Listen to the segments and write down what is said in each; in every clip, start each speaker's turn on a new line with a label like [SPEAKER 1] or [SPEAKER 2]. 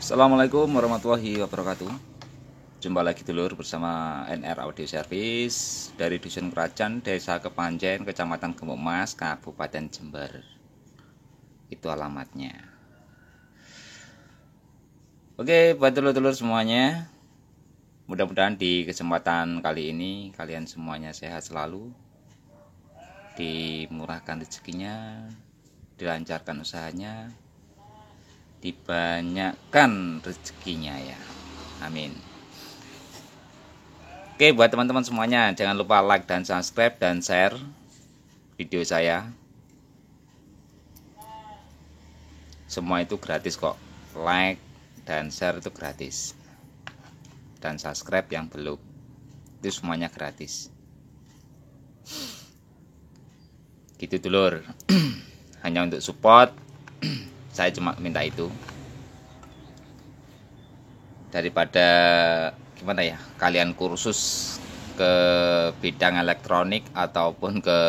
[SPEAKER 1] Assalamualaikum warahmatullahi wabarakatuh. Jumpa lagi dulur bersama NR Audio Service dari Dusun Kerajaan, Desa Kepanjen, Kecamatan Gembok Mas, Kabupaten Jember. Itu alamatnya. Oke, buat dulur-dulur semuanya, mudah-mudahan di kesempatan kali ini kalian semuanya sehat selalu, dimurahkan rezekinya, dilancarkan usahanya, dibanyakkan rezekinya ya, amin. Oke, buat teman-teman semuanya, jangan lupa like dan subscribe dan share video saya. Semua itu gratis kok. Like dan share itu gratis, dan subscribe yang belum, itu semuanya gratis. Gitu dulur. Hanya untuk support, saya cuma minta itu. Daripada gimana ya, kalian kursus ke bidang elektronik ataupun ke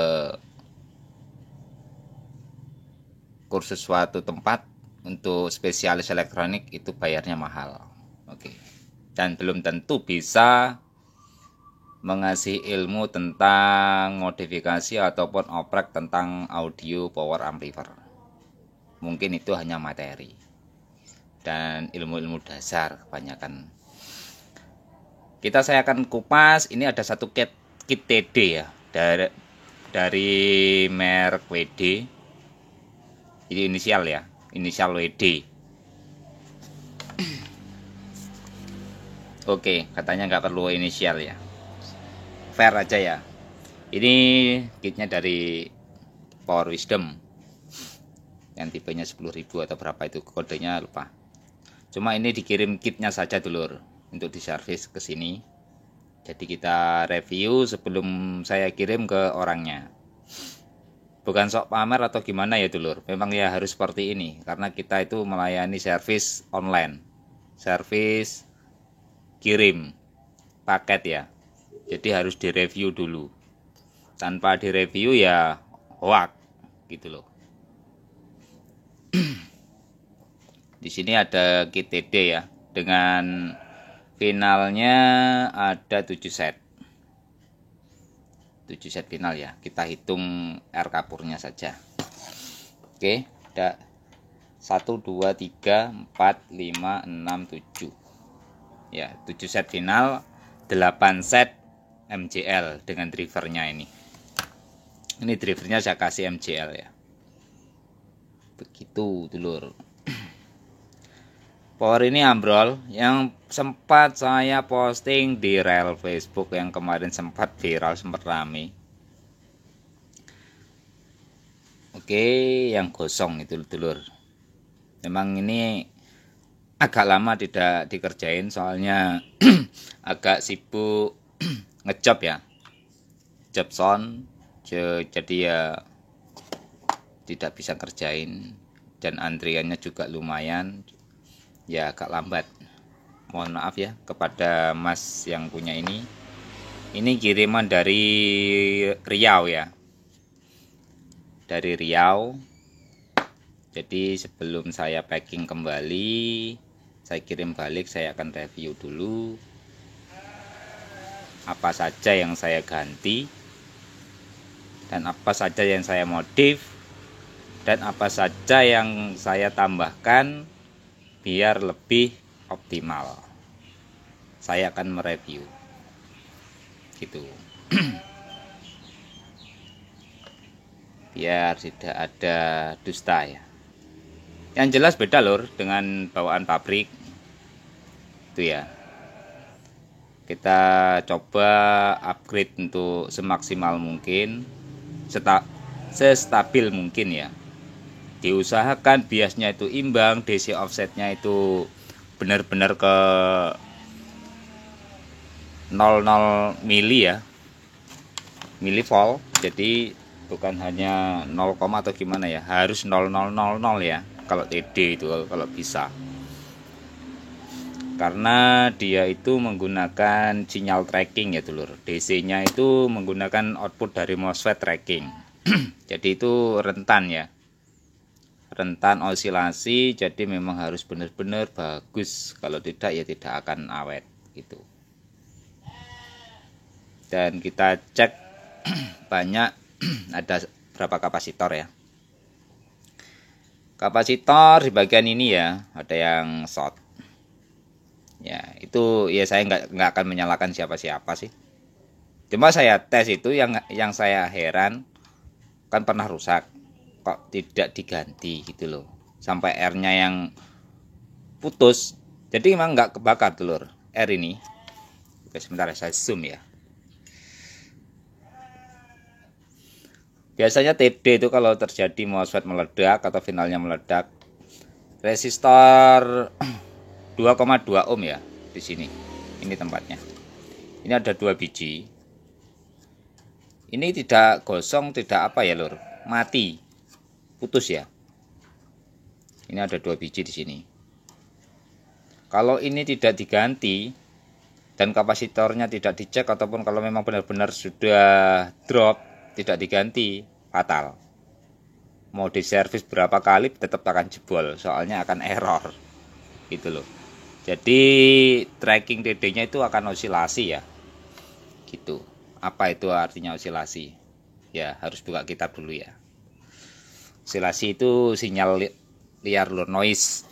[SPEAKER 1] kursus suatu tempat untuk spesialis elektronik, itu bayarnya mahal. Oke. Dan belum tentu bisa mengasih ilmu tentang modifikasi ataupun oprek tentang audio power amplifier. Mungkin itu hanya materi dan ilmu-ilmu dasar kebanyakan. Saya akan kupas. Ini ada satu kit TD ya, dari merek WD. Ini inisial ya, inisial WD. Oke, katanya nggak perlu inisial ya, fair aja ya. Ini kitnya dari Power Wisdom yang tipenya 10.000 atau berapa itu, kodenya lupa. Cuma ini dikirim kitnya saja dulur, untuk diservis ke sini. Jadi kita review sebelum saya kirim ke orangnya. Bukan sok pamer atau gimana ya dulur, memang ya harus seperti ini karena kita itu melayani servis online, servis kirim paket ya. Jadi harus direview dulu. Tanpa direview ya hoak gitu loh. Di sini ada kit TD ya, dengan finalnya ada 7 set. 7 set final ya. Kita hitung R kapurnya saja. Oke, ada 1 2 3 4 5 6 7. Ya, 7 set final, 8 set MJL dengan drivernya ini. Ini drivernya saya kasih MJL ya. Begitu dulur. Power ini ambrol yang sempat saya posting di reel Facebook yang kemarin sempat viral, sempat rame. Oke, yang gosong itu dulur. Memang ini agak lama tidak dikerjain soalnya agak sibuk ngejob ya. Job sound, jadi ya tidak bisa kerjain, dan antriannya juga lumayan. Ya agak lambat. Mohon maaf ya kepada mas yang punya ini. Ini kiriman dari Riau ya. Dari Riau. Jadi sebelum saya packing kembali, saya kirim balik, saya akan review dulu apa saja yang saya ganti, dan apa saja yang saya modif, dan apa saja yang saya tambahkan biar lebih optimal. Saya akan mereview gitu. Biar tidak ada dusta ya. Yang jelas beda lor dengan bawaan pabrik itu ya. Kita coba upgrade untuk semaksimal mungkin, sestabil mungkin ya. Diusahakan biasnya itu imbang, DC offsetnya itu benar-benar ke 00 mili ya, milivolt. Jadi bukan hanya 0, atau gimana ya, harus 0000 ya kalau TD itu, kalau bisa. Karena dia itu menggunakan sinyal tracking ya dulur. DC nya itu menggunakan output dari MOSFET tracking. Jadi itu rentan ya, rentan osilasi, jadi memang harus benar-benar bagus, kalau tidak ya tidak akan awet gitu. Dan kita cek banyak ada berapa kapasitor ya. Kapasitor di bagian ini ya ada yang short. Ya itu ya saya nggak akan menyalahkan siapa-siapa sih. Cuma saya tes itu yang saya heran, kan pernah rusak kok tidak diganti gitu loh, sampai airnya yang putus, jadi memang nggak kebakar telur air ini. Oke, sebentar saya zoom ya. Biasanya TD itu kalau terjadi MOSFET meledak atau finalnya meledak, resistor 2,2 ohm ya di sini. Ini tempatnya. Ini ada 2 biji. Ini tidak gosong, tidak apa ya lur, mati, putus ya. Ini ada 2 biji di sini. Kalau ini tidak diganti dan kapasitornya tidak dicek, ataupun kalau memang benar-benar sudah drop tidak diganti, fatal. Mau diservis berapa kali tetap akan jebol, soalnya akan error gitu loh. Jadi tracking TD-nya itu akan osilasi ya gitu. Apa itu artinya osilasi? Ya harus buka kitab dulu ya. Osilasi itu sinyal liar lur, noise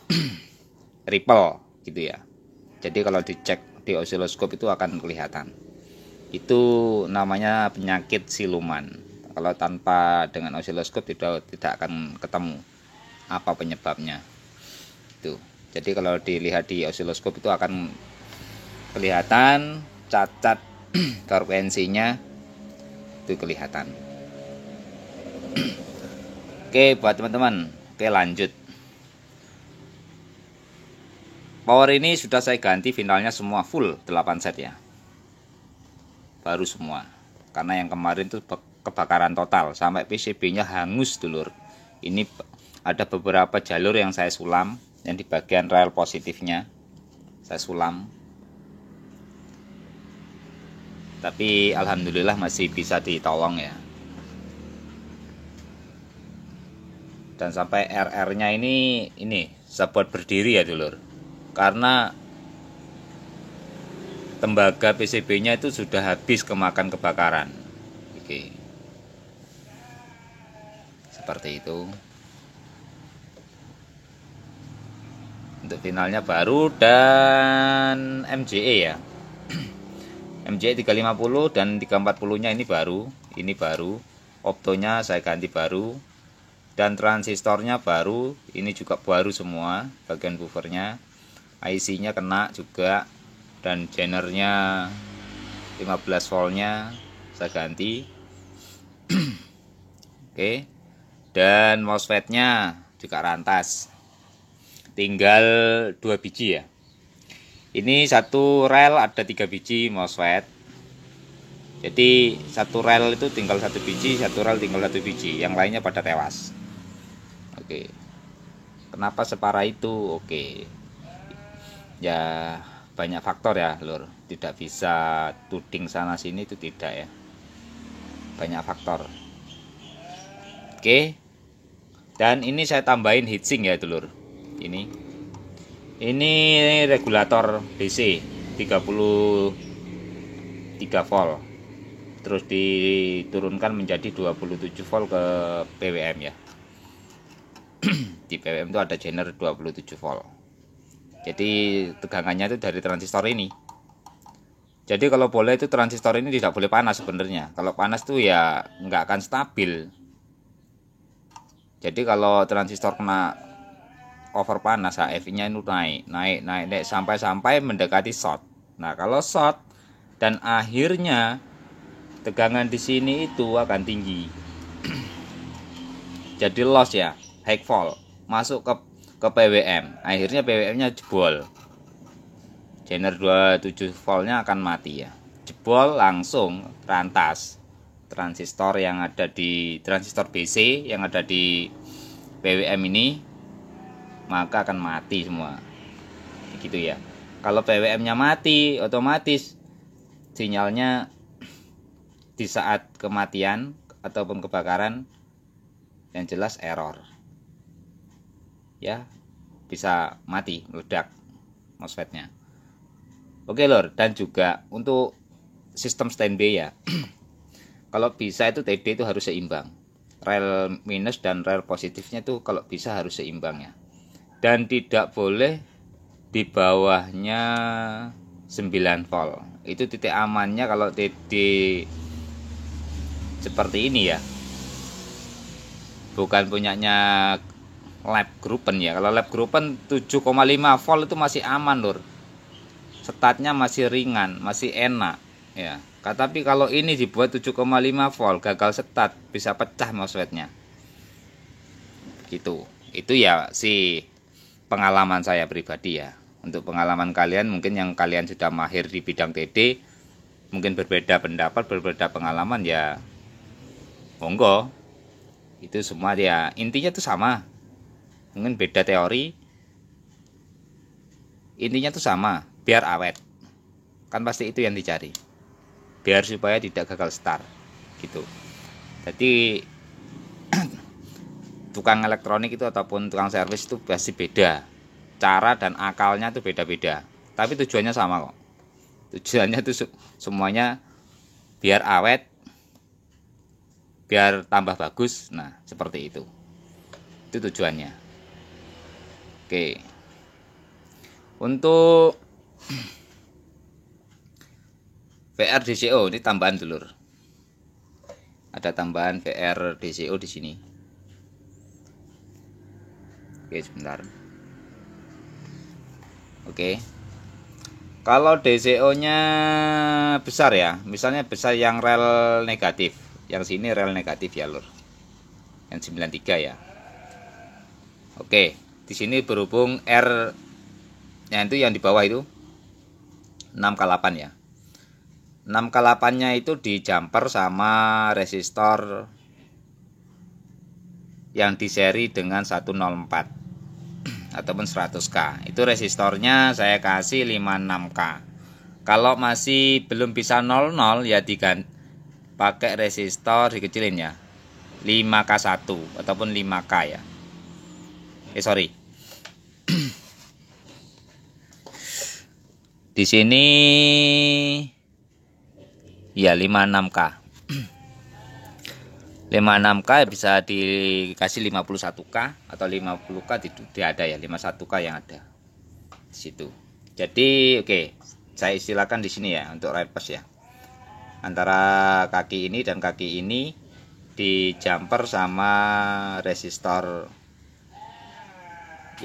[SPEAKER 1] ripple gitu ya. Jadi kalau dicek di osiloskop itu akan kelihatan. Itu namanya penyakit siluman. Kalau tanpa dengan osiloskop tidak akan ketemu apa penyebabnya. Itu. Jadi kalau dilihat di osiloskop itu akan kelihatan cacat frekuensinya itu kelihatan. Oke, buat teman-teman. Oke, lanjut. Power ini sudah saya ganti finalnya semua full 8 set ya. Baru semua. Karena yang kemarin itu kebakaran total sampai PCB-nya hangus dulur. Ini ada beberapa jalur yang saya sulam, yang di bagian rel positifnya saya sulam. Tapi alhamdulillah masih bisa ditolong ya. Dan sampai RR-nya ini sebuat berdiri ya dulur. Karena tembaga PCB-nya itu sudah habis kemakan kebakaran. Oke. Seperti itu. Untuk finalnya baru dan MJE ya. MJE 350 dan 340-nya ini baru. Ini baru. Optonya saya ganti baru. Dan transistornya baru. Ini juga baru semua. Bagian buffernya. IC-nya kena juga. Dan jenernya 15 voltnya saya ganti. Oke. Dan MOSFET-nya juga rantas. Tinggal 2 biji ya. Ini satu rel ada 3 biji MOSFET. Jadi satu rel itu tinggal 1 biji, satu rel tinggal 1 biji, yang lainnya pada tewas. Oke. Kenapa separah itu? Oke. Ya banyak faktor ya lur. Tidak bisa tuding sana sini, itu tidak ya. Banyak faktor. Oke. Dan ini saya tambahin heatsink ya dulur. Ini regulator DC 33 volt. Terus diturunkan menjadi 27 volt ke PWM ya. Di PWM itu ada jener 27 volt. Jadi tegangannya itu dari transistor ini. Jadi kalau boleh itu transistor ini tidak boleh panas sebenarnya. Kalau panas tuh ya nggak akan stabil. Jadi kalau transistor kena over panas, HF-nya itu naik sampai mendekati short. Nah, kalau short dan akhirnya tegangan di sini itu akan tinggi. Jadi loss ya, high volt, masuk ke PWM. Akhirnya PWM-nya jebol. Jener 27 voltnya akan mati ya. Jebol langsung rantas. Transistor yang ada di transistor BC yang ada di PWM ini maka akan mati semua gitu ya. Kalau PWM-nya mati, otomatis sinyalnya di saat kematian ataupun kebakaran yang jelas error. ya bisa mati, meledak MOSFET-nya. Oke lor, dan juga untuk sistem standby ya. Kalau bisa itu TD itu harus seimbang. Rel minus dan rel positifnya itu kalau bisa harus seimbang ya. Dan tidak boleh di bawahnya 9 volt. Itu titik amannya kalau TD seperti ini ya. Bukan punyanya lab groupen ya. Kalau lab groupen 7,5 volt itu masih aman lur. Statnya masih ringan, masih enak ya. Tapi kalau ini dibuat 7,5 volt, gagal stat, bisa pecah MOSFET-nya. Gitu. Itu ya sih pengalaman saya pribadi ya. Untuk pengalaman kalian mungkin yang kalian sudah mahir di bidang TD, mungkin berbeda pendapat, berbeda pengalaman ya. Monggo. Itu semua ya intinya tuh sama. Mungkin beda teori. Intinya tuh sama, biar awet. Kan pasti itu yang dicari. Biar supaya tidak gagal start gitu. Jadi tukang elektronik itu ataupun tukang servis itu pasti beda, cara dan akalnya itu beda-beda, tapi tujuannya sama kok. Tujuannya itu semuanya biar awet, biar tambah bagus. Nah seperti itu tujuannya. Oke, untuk VR DCO ini tambahan dulur. Ada tambahan VR DCO di sini. Oke, sebentar. Oke. Kalau DCO-nya besar ya, misalnya besar yang rel negatif. Yang sini rel negatif ya, lur. Yang 93 ya. Oke, di sini berhubung R yang itu yang di bawah itu 6K8 ya. 6K8-nya itu di jumper sama resistor yang di seri dengan 104 ataupun 100K. Itu resistornya saya kasih 56K. Kalau masih belum bisa 00 ya pakai resistor dikecilin ya. 5K1 ataupun 5K ya. Sorry. Di sini ya 56K. 56K bisa dikasih 51K atau 50K tidak ada ya, 51K yang ada di situ. Jadi oke, saya istilahkan di sini ya untuk right pass ya. Antara kaki ini dan kaki ini di jumper sama resistor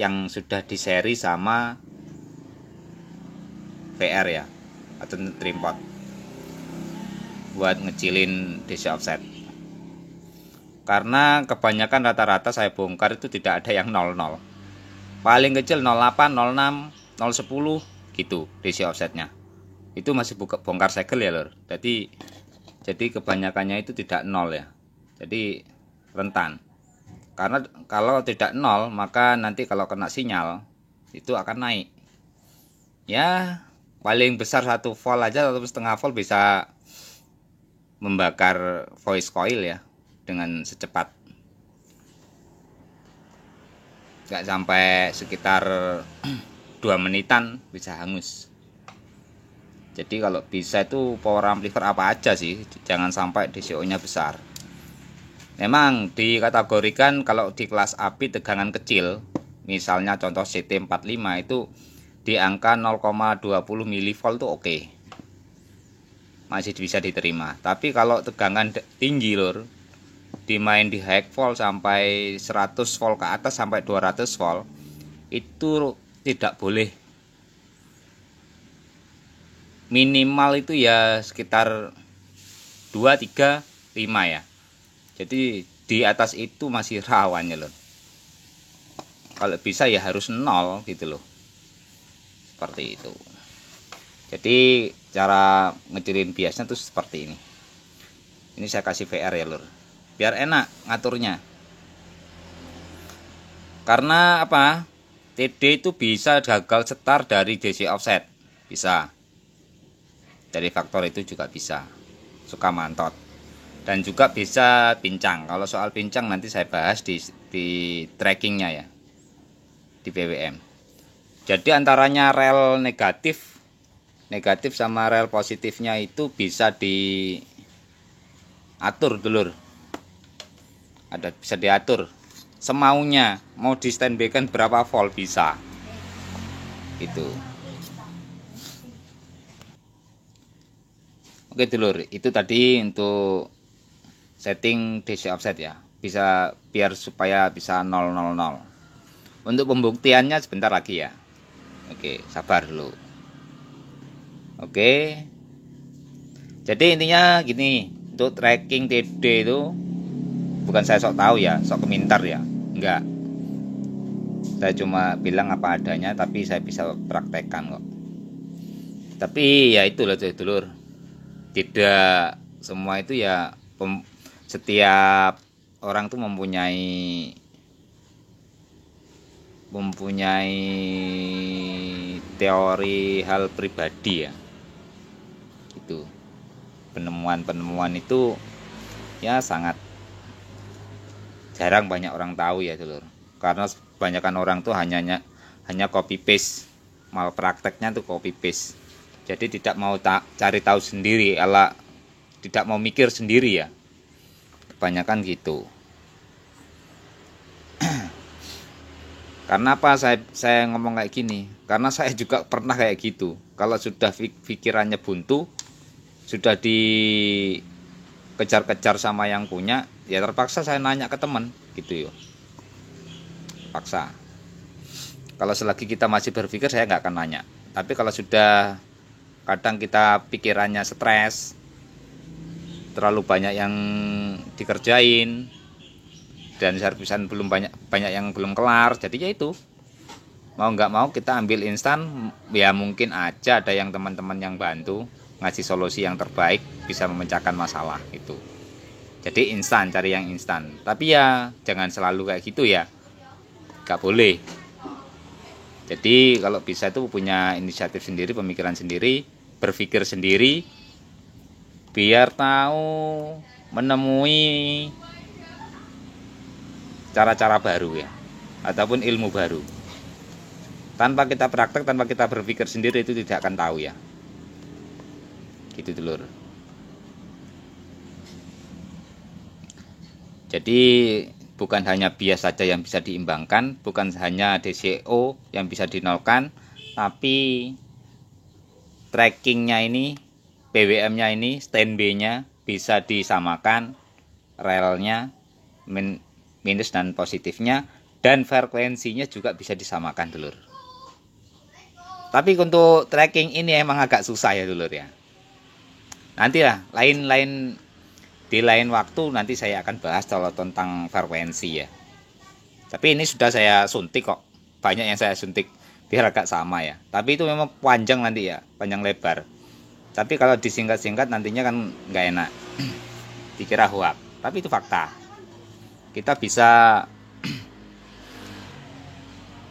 [SPEAKER 1] yang sudah di seri sama VR ya atau trimpot buat ngecilin DC offset. Karena kebanyakan rata-rata saya bongkar itu tidak ada yang 00. Paling kecil 08, 06, 010 gitu DC offsetnya. Itu masih bongkar segel ya lor. Jadi kebanyakannya itu tidak 0 ya. Jadi rentan. Karena kalau tidak 0 maka nanti kalau kena sinyal itu akan naik. Ya paling besar 1 volt aja atau setengah volt bisa membakar voice coil ya dengan secepat, nggak sampai sekitar 2 menitan bisa hangus. Jadi kalau bisa itu power amplifier apa aja sih, jangan sampai DCO nya besar. Memang dikategorikan kalau di kelas API tegangan kecil, misalnya contoh CT45 itu di angka 0,20 mV itu oke. Masih bisa diterima. Tapi kalau tegangan tinggi lur, dimain di high volt sampai 100 volt ke atas sampai 200 volt itu tidak boleh. Minimal itu ya sekitar 2, 3, 5 ya. Jadi di atas itu masih rawannya loh. Kalau bisa ya harus 0 gitu loh. Seperti itu. Jadi cara ngecilin biasnya tuh seperti ini. Ini saya kasih VR ya lur, biar enak ngaturnya. Karena apa? TD itu bisa gagal setar dari DC offset, bisa. Dari faktor itu juga bisa. Suka mantot. Dan juga bisa pincang. Kalau soal pincang nanti saya bahas di trackingnya ya. di BWM. Jadi antaranya rel negatif sama rel positifnya itu bisa diatur dulur. Bisa diatur semaunya, mau di standby kan berapa volt bisa. Itu. Oke dulur, itu tadi untuk setting DC offset ya. Bisa biar supaya bisa 000. Untuk pembuktiannya sebentar lagi ya. Oke, sabar dulu. Oke. Jadi intinya gini, untuk tracking TD itu bukan saya sok tahu ya, sok kemintar ya. Enggak. Saya cuma bilang apa adanya, tapi saya bisa praktekkan kok. Tapi ya itulah dulur. Tidak semua itu ya setiap orang tuh mempunyai teori hal pribadi ya. Itu penemuan itu ya sangat jarang banyak orang tahu ya dulur. Karena kebanyakan orang tuh hanya copy paste, mal prakteknya tuh copy paste. Jadi tidak mau cari tahu sendiri, tidak mau mikir sendiri ya. Kebanyakan gitu. Karena apa saya ngomong kayak gini? Karena saya juga pernah kayak gitu. Kalau sudah pikirannya buntu, sudah dikejar-kejar sama yang punya, ya terpaksa saya nanya ke teman gitu yo. Paksa. Kalau selagi kita masih berpikir saya nggak akan nanya. Tapi kalau sudah kadang kita pikirannya stres, terlalu banyak yang dikerjain, dan servisan belum banyak yang belum kelar, jadi ya itu mau nggak mau kita ambil instan. Ya mungkin aja ada yang teman-teman yang bantu ngasih solusi yang terbaik bisa memecahkan masalah itu. Jadi instan, cari yang instan, tapi ya jangan selalu kayak gitu ya, nggak boleh. Jadi kalau bisa itu punya inisiatif sendiri, pemikiran sendiri, berpikir sendiri, biar tahu menemui cara-cara baru ya, ataupun ilmu baru. Tanpa kita praktek, tanpa kita berpikir sendiri, itu tidak akan tahu ya. Gitu dulur. Jadi bukan hanya bias saja yang bisa diimbangkan, bukan hanya DCO yang bisa dinolkan, tapi trackingnya ini, BWM-nya ini, standby-nya bisa disamakan, relnya minus dan positifnya, dan frekuensinya juga bisa disamakan dulur. Tapi untuk tracking ini emang agak susah ya dulur ya. Nanti lah di lain waktu nanti saya akan bahas kalau tentang frekuensi ya. Tapi ini sudah saya suntik kok, banyak yang saya suntik biar agak sama ya. Tapi itu memang panjang nanti ya, panjang lebar. Tapi kalau disingkat-singkat nantinya kan nggak enak, dikira hoax. Tapi itu fakta. Kita bisa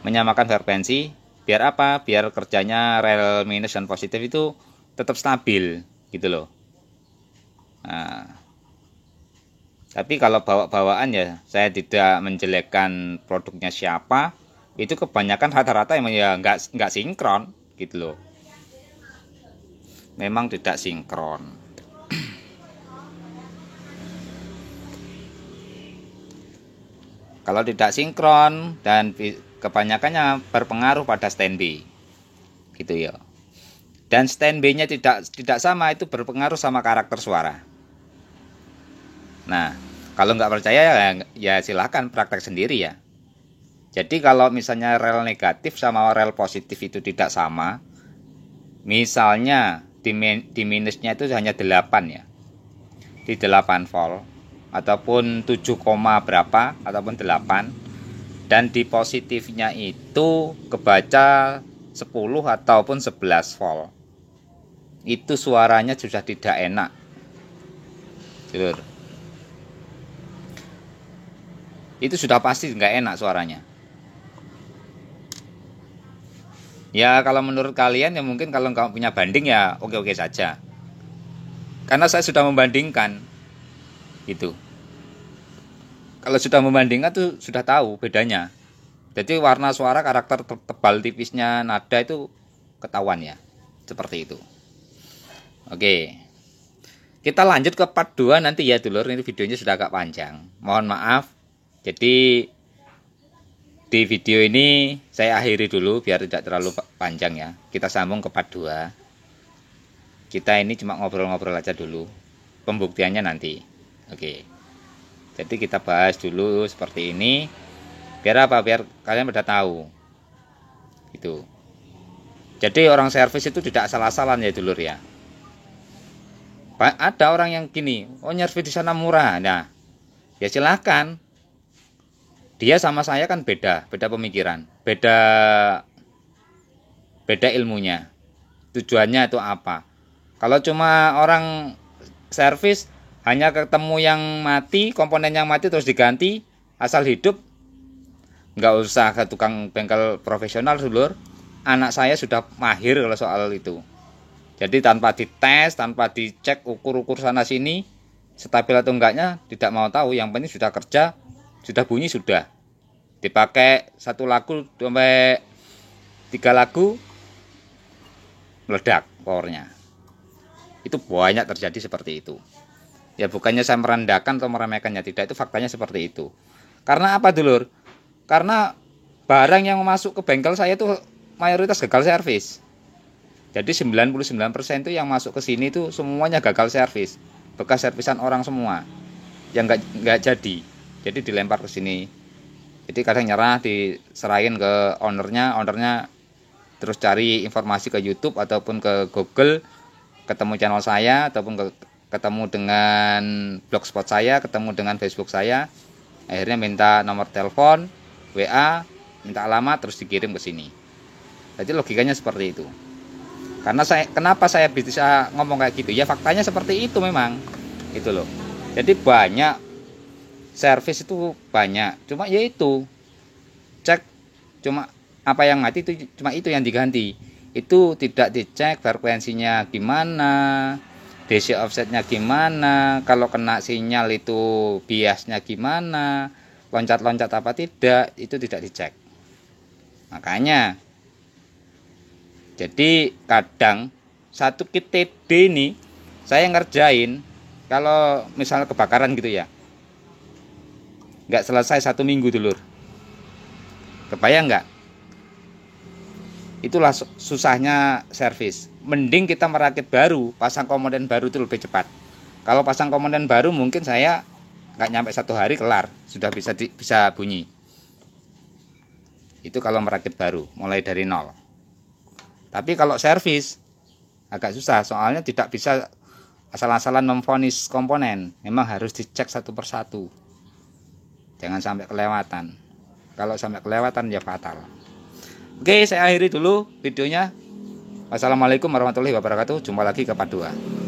[SPEAKER 1] menyamakan frekuensi, biar apa? Biar kerjanya rel minus dan positif itu tetap stabil gitu loh. Nah, tapi kalau bawa-bawaan ya, saya tidak menjelekkan produknya siapa. Itu kebanyakan rata-rata emang ya nggak sinkron gitu loh. Memang tidak sinkron. Kalau tidak sinkron dan kebanyakannya berpengaruh pada standby, gitu ya. Dan standby-nya tidak sama, itu berpengaruh sama karakter suara. Nah, kalau nggak percaya ya silahkan praktek sendiri ya. Jadi kalau misalnya rel negatif sama rel positif itu tidak sama, misalnya di minusnya itu hanya 8 ya, di 8 volt, ataupun 7, berapa, ataupun 8, dan di positifnya itu kebaca 10 ataupun 11 volt, itu suaranya sudah tidak enak Jujur. Itu sudah pasti nggak enak suaranya. Ya kalau menurut kalian ya mungkin kalau kamu punya banding ya oke-oke saja. Karena saya sudah membandingkan gitu. Kalau sudah membandingkan tuh sudah tahu bedanya. Jadi warna suara, karakter tebal tipisnya nada itu ketahuan ya. Seperti itu. Oke. Kita lanjut ke part 2 nanti ya dulur. Ini videonya sudah agak panjang. Mohon maaf. Jadi di video ini saya akhiri dulu biar tidak terlalu panjang ya. Kita sambung ke part 2. Kita ini cuma ngobrol-ngobrol aja dulu. Pembuktiannya nanti. Oke. Jadi kita bahas dulu seperti ini. Biar apa? Biar kalian pada tahu. Itu. Jadi orang servis itu tidak asal-asalan ya dulur ya. Ada orang yang gini, oh nyervis di sana murah. Nah, ya silahkan. Dia sama saya kan beda pemikiran, beda ilmunya. Tujuannya itu apa? Kalau cuma orang servis hanya ketemu yang mati, komponen yang mati terus diganti, asal hidup, nggak usah ke tukang bengkel profesional dulur. Anak saya sudah mahir kalau soal itu. Jadi tanpa dites, tanpa dicek ukur-ukur sana sini, stabil atau enggaknya tidak mau tahu. Yang penting sudah kerja, sudah bunyi, sudah dipakai 1 lagu sampai 3 lagu meledak powernya. Itu banyak terjadi seperti itu. Ya bukannya saya merendahkan atau meremehkannya, tidak, itu faktanya seperti itu. Karena apa dulur? Karena barang yang masuk ke bengkel saya itu mayoritas gagal servis. Jadi 99% itu yang masuk ke sini itu semuanya gagal servis. Bekas servisan orang semua. Yang enggak jadi. Jadi dilempar ke sini. Jadi kadang nyerah, diserahin ke ownernya terus cari informasi ke YouTube ataupun ke Google, ketemu channel saya ataupun ketemu dengan blogspot saya, ketemu dengan Facebook saya. Akhirnya minta nomor telepon, WA, minta alamat, terus dikirim ke sini. Jadi logikanya seperti itu. Kenapa saya bisa ngomong kayak gitu? Ya faktanya seperti itu memang. Itu loh. Jadi banyak servis itu banyak. Cuma ya itu. Cek cuma apa yang mati itu cuma itu yang diganti. Itu tidak dicek frekuensinya gimana, DC offsetnya gimana, kalau kena sinyal itu biasnya gimana, loncat-loncat apa tidak, itu tidak dicek. Makanya jadi kadang satu kit TD ini saya ngerjain kalau misalnya kebakaran gitu ya, nggak selesai 1 minggu dulur. Kebayang nggak? Itulah susahnya servis. Mending kita merakit baru, pasang komponen baru itu lebih cepat. Kalau pasang komponen baru mungkin saya nggak nyampe 1 hari kelar, sudah bisa bunyi. Itu kalau merakit baru, mulai dari nol. Tapi kalau servis agak susah, soalnya tidak bisa asal-asalan memvonis komponen. Memang harus dicek satu persatu. Jangan sampai kelewatan. Kalau sampai kelewatan ya fatal. Oke, saya akhiri dulu videonya. Wassalamualaikum warahmatullahi wabarakatuh. Jumpa lagi ke part 2.